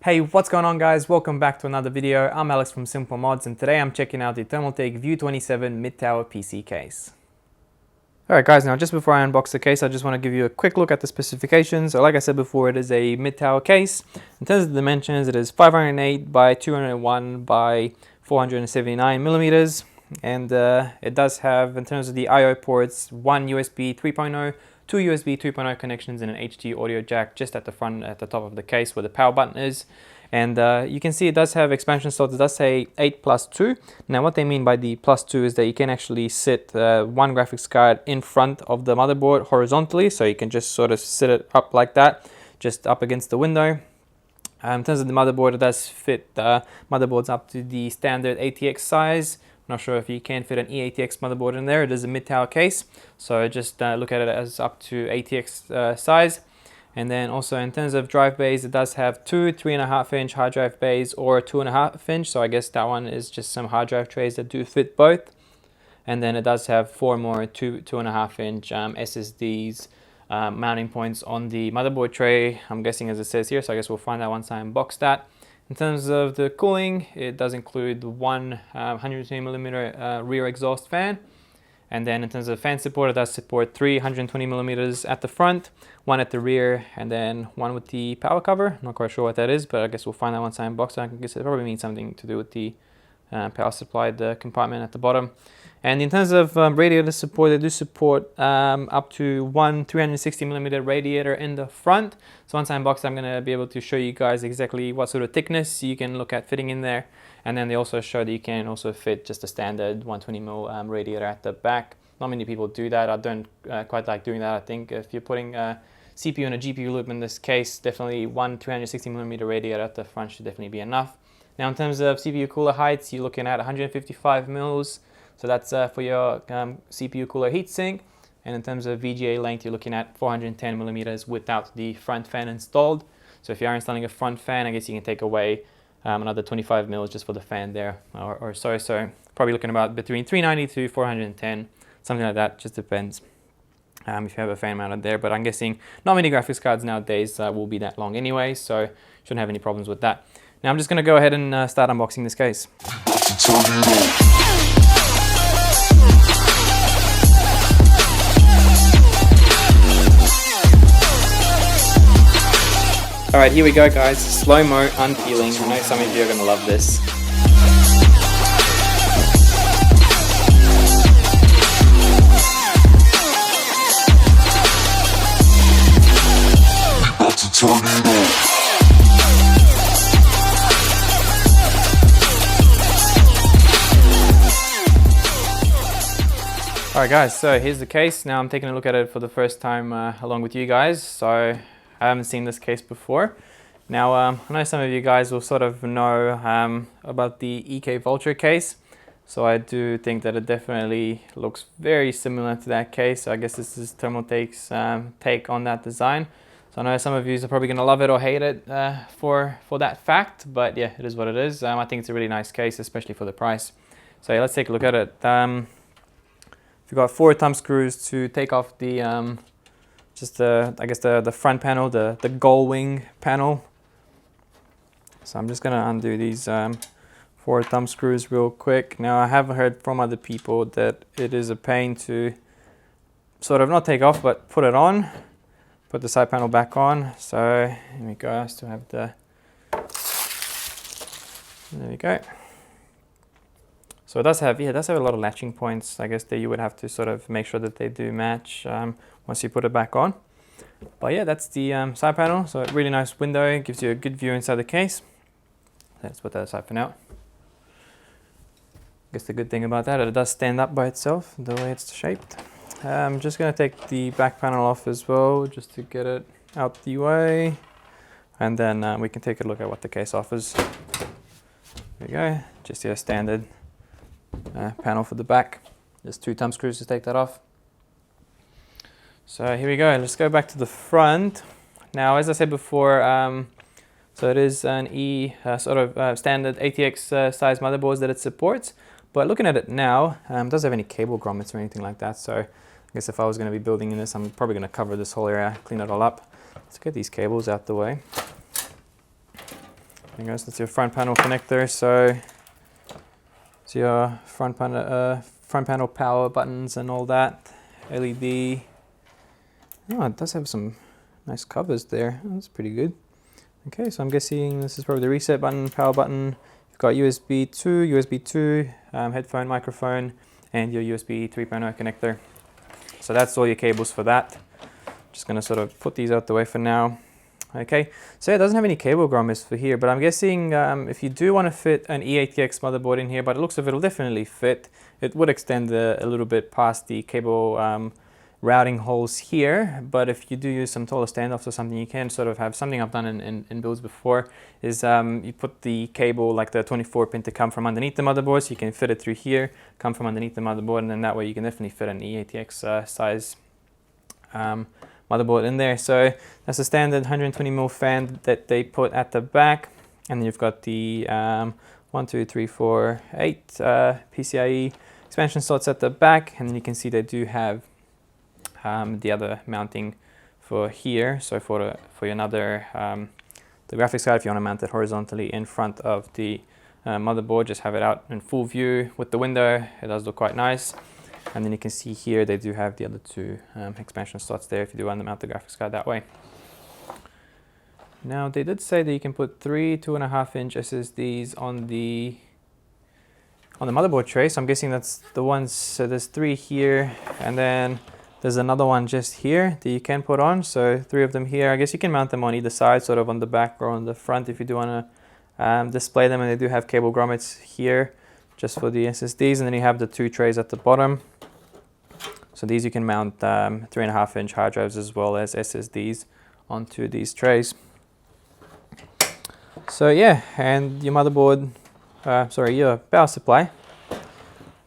Hey, what's going on guys? Welcome back to another video. I'm Alex from Simple Mods and today I'm checking out the Thermaltake View 27 mid-tower PC case. Alright guys, now just before I unbox the case, I just want to give you a quick look at the specifications. So like I said before, it is a mid-tower case. In terms of the dimensions, it is 508 by 201 by 479 millimeters. And it does have, in terms of the I/O ports, one USB 3.0, two USB 3.0 connections and an HT audio jack just at the front, at the top of the case where the power button is. And you can see it does have expansion slots. It does say 8+2. Now what they mean by the +2 is that you can actually sit one graphics card in front of the motherboard horizontally, so you can just sort of sit it up like that, just up against the window. In terms of the motherboard, it does fit motherboards up to the standard ATX size. Not sure if you can fit an eATX motherboard in there. It is a mid-tower case, so just look at it as up to ATX size. And then also in terms of drive bays, it does have two 3.5-inch hard drive bays or a 2.5-inch. So I guess that one is just some hard drive trays that do fit both. And then it does have four more 2.5-inch SSDs mounting points on the motherboard tray. I'm guessing as it says here, so I guess we'll find out once I unbox that. In terms of the cooling, it does include one 120mm rear exhaust fan. And then in terms of fan support, it does support three 120mm at the front, one at the rear, and then one with the power cover. Not quite sure what that is, but I guess we'll find out once I unbox it. I guess it probably means something to do with the power supply, the compartment at the bottom. And in terms of radiator support, they do support up to one 360mm radiator in the front. So once I unbox it, I'm going to be able to show you guys exactly what sort of thickness you can look at fitting in there. And then they also show that you can also fit just a standard 120mm radiator at the back. Not many people do that. I don't quite like doing that. I think if you're putting a CPU and a GPU loop in this case, definitely one 360mm radiator at the front should definitely be enough. Now in terms of CPU cooler heights, you're looking at 155 mils. So that's for your CPU cooler heatsink. And in terms of VGA length, you're looking at 410mm without the front fan installed. So if you are installing a front fan, I guess you can take away another 25 mils just for the fan there or so. So probably looking about between 390 to 410, something like that, just depends if you have a fan mounted there. But I'm guessing not many graphics cards nowadays will be that long anyway, so shouldn't have any problems with that. Now I'm just going to go ahead and start unboxing this case. Alright, here we go guys, slow-mo unpeeling. I know some of you are going to love this. Alright guys, so here's the case. Now I'm taking a look at it for the first time along with you guys. So I haven't seen this case before. Now, I know some of you guys will sort of know about the EK Vulture case. So I do think that it definitely looks very similar to that case. So I guess this is Thermaltake's take on that design. So I know some of you are probably going to love it or hate it for that fact. But yeah, it is what it is. I think it's a really nice case, especially for the price. So yeah, let's take a look at it. We've got 4 thumb screws to take off the I guess the front panel, the gull wing panel. So I'm just gonna undo these 4 thumb screws real quick. Now I have heard from other people that it is a pain to sort of not take off, but put it on, put the side panel back on. So here we go. I still have there we go. So it does have a lot of latching points. I guess that you would have to sort of make sure that they do match once you put it back on. But yeah, that's the side panel. So a really nice window, it gives you a good view inside the case. Let's put that aside for now. I guess the good thing about that, it does stand up by itself the way it's shaped. I'm just going to take the back panel off as well, just to get it out the way. And then we can take a look at what the case offers. There we go, just your standard panel for the back. There's 2 thumb screws to take that off. So here we go, let's go back to the front. Now as I said before, so it is an standard ATX size motherboards that it supports. But looking at it now, it doesn't have any cable grommets or anything like that. So I guess if I was going to be building in this, I'm probably going to cover this whole area, clean it all up. Let's get these cables out the way. There goes, that's your front panel connector. So it's your front panel power buttons and all that. LED. Oh, it does have some nice covers there. Oh, that's pretty good. Okay, so I'm guessing this is probably the reset button, power button. You've got USB 2, headphone, microphone, and your USB 3.0 connector. So that's all your cables for that. Just gonna sort of put these out the way for now. Okay, so it doesn't have any cable grommets for here, but I'm guessing if you do want to fit an E80X motherboard in here, but it looks like it'll definitely fit. It would extend a little bit past the cable routing holes here, but if you do use some taller standoffs or something, you can sort of have something I've done in builds before is you put the cable, like the 24 pin, to come from underneath the motherboard, so you can fit it through here, come from underneath the motherboard, and then that way you can definitely fit an E80X size motherboard in there. So that's a standard 120mm fan that they put at the back, and then you've got the 1, 2, 3, 4, 8 PCIe expansion slots at the back, and then you can see they do have the other mounting for here. So for another the graphics card, if you want to mount it horizontally in front of the motherboard, just have it out in full view with the window. It does look quite nice. And then you can see here they do have the other two expansion slots there if you do want to mount the graphics card that way. Now they did say that you can put 3 2.5-inch SSDs on the motherboard tray, so I'm guessing that's the ones. So there's 3 here, and then there's another one just here that you can put on. So 3 of them here. I guess you can mount them on either side, sort of on the back or on the front if you do want to display them. And they do have cable grommets here just for the SSDs, and then you have the 2 trays at the bottom. So these you can mount 3.5-inch hard drives as well as SSDs onto these trays. So yeah, and your motherboard, your power supply.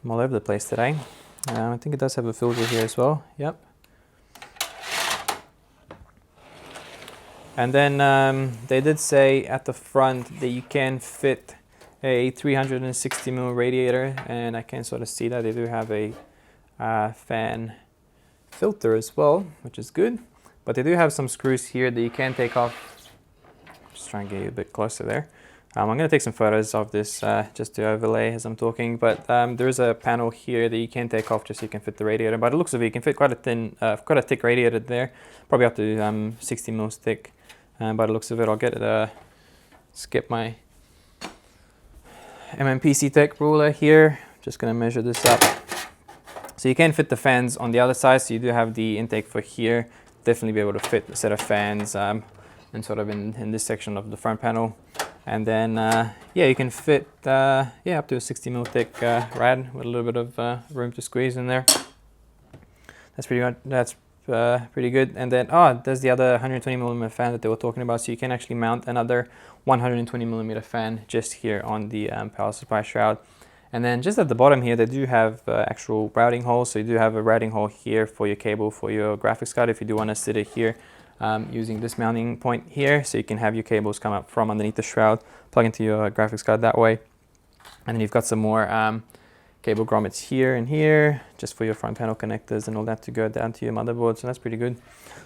I'm all over the place today. I think it does have a filter here as well. Yep. And then they did say at the front that you can fit a 360mm radiator, and I can sort of see that they do have a fan filter as well, which is good. But they do have some screws here that you can take off. Just try and get you a bit closer there. I'm going to take some photos of this just to overlay as I'm talking, but there is a panel here that you can take off just so you can fit the radiator. But it looks like you can fit quite a thick radiator there, probably up to 60mm thick. By the looks of it, I'll get it. Skip my MMPC Tech ruler here. Just going to measure this up. So you can fit the fans on the other side, so you do have the intake for here. Definitely be able to fit a set of fans and sort of in this section of the front panel. And then, yeah, you can fit up to a 60mm thick rad with a little bit of room to squeeze in there. That's pretty good. That's pretty good. And then, there's the other 120mm fan that they were talking about. So you can actually mount another 120mm fan just here on the power supply shroud. And then just at the bottom here, they do have actual routing holes. So you do have a routing hole here for your cable for your graphics card if you do want to sit it here. Using this mounting point here, so you can have your cables come up from underneath the shroud, plug into your graphics card that way. And then you've got some more cable grommets here and here, just for your front panel connectors and all that to go down to your motherboard, so that's pretty good.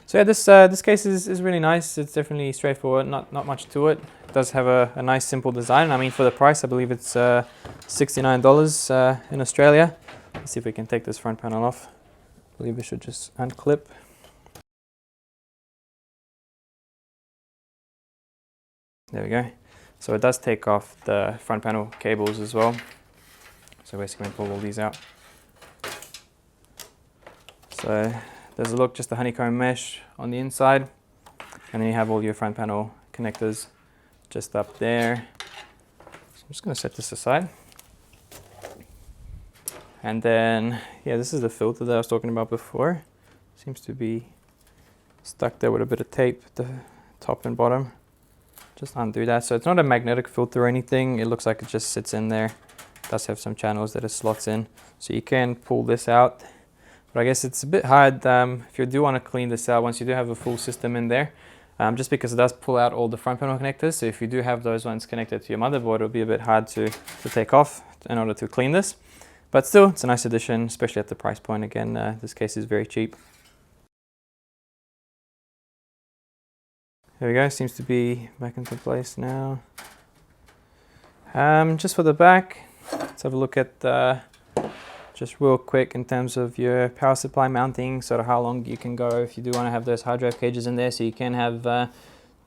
So yeah, this case is really nice. It's definitely straightforward, not much to it. It does have a nice simple design. I mean, for the price, I believe it's $69 in Australia. Let's see if we can take this front panel off. I believe we should just unclip. There we go. So it does take off the front panel cables as well. So basically pull all these out. So there's a look, just the honeycomb mesh on the inside. And then you have all your front panel connectors just up there. So I'm just going to set this aside. And then, yeah, this is the filter that I was talking about before. Seems to be stuck there with a bit of tape at the top and bottom. Just undo that. So it's not a magnetic filter or anything. It looks like it just sits in there. It does have some channels that it slots in. So you can pull this out. But I guess it's a bit hard if you do want to clean this out once you do have a full system in there. Just because it does pull out all the front panel connectors. So if you do have those ones connected to your motherboard, it'll be a bit hard to take off in order to clean this. But still, it's a nice addition, especially at the price point. Again, this case is very cheap. There we go, seems to be back into place now. Just for the back, let's have a look at just real quick in terms of your power supply mounting, sort of how long you can go if you do want to have those hard drive cages in there. So you can have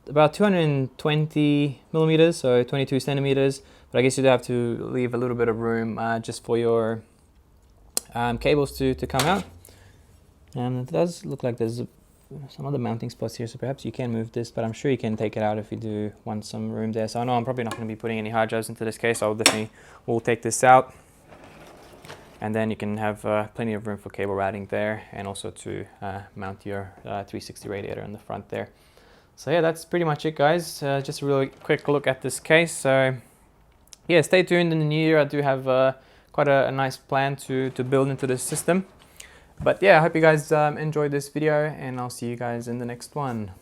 about 220 millimeters, so 22 centimeters, but I guess you do have to leave a little bit of room just for your cables to come out. And it does look like there's some other mounting spots here, so perhaps you can move this, but I'm sure you can take it out if you do want some room there. So I know I'm probably not going to be putting any hard drives into this case. I'll definitely will take this out, and then you can have plenty of room for cable routing there, and also to mount your 360 radiator in the front there. So yeah, that's pretty much it, guys. Just a really quick look at this case. So yeah, stay tuned in the new year. I do have quite a nice plan to build into this system. But yeah, I hope you guys enjoyed this video, and I'll see you guys in the next one.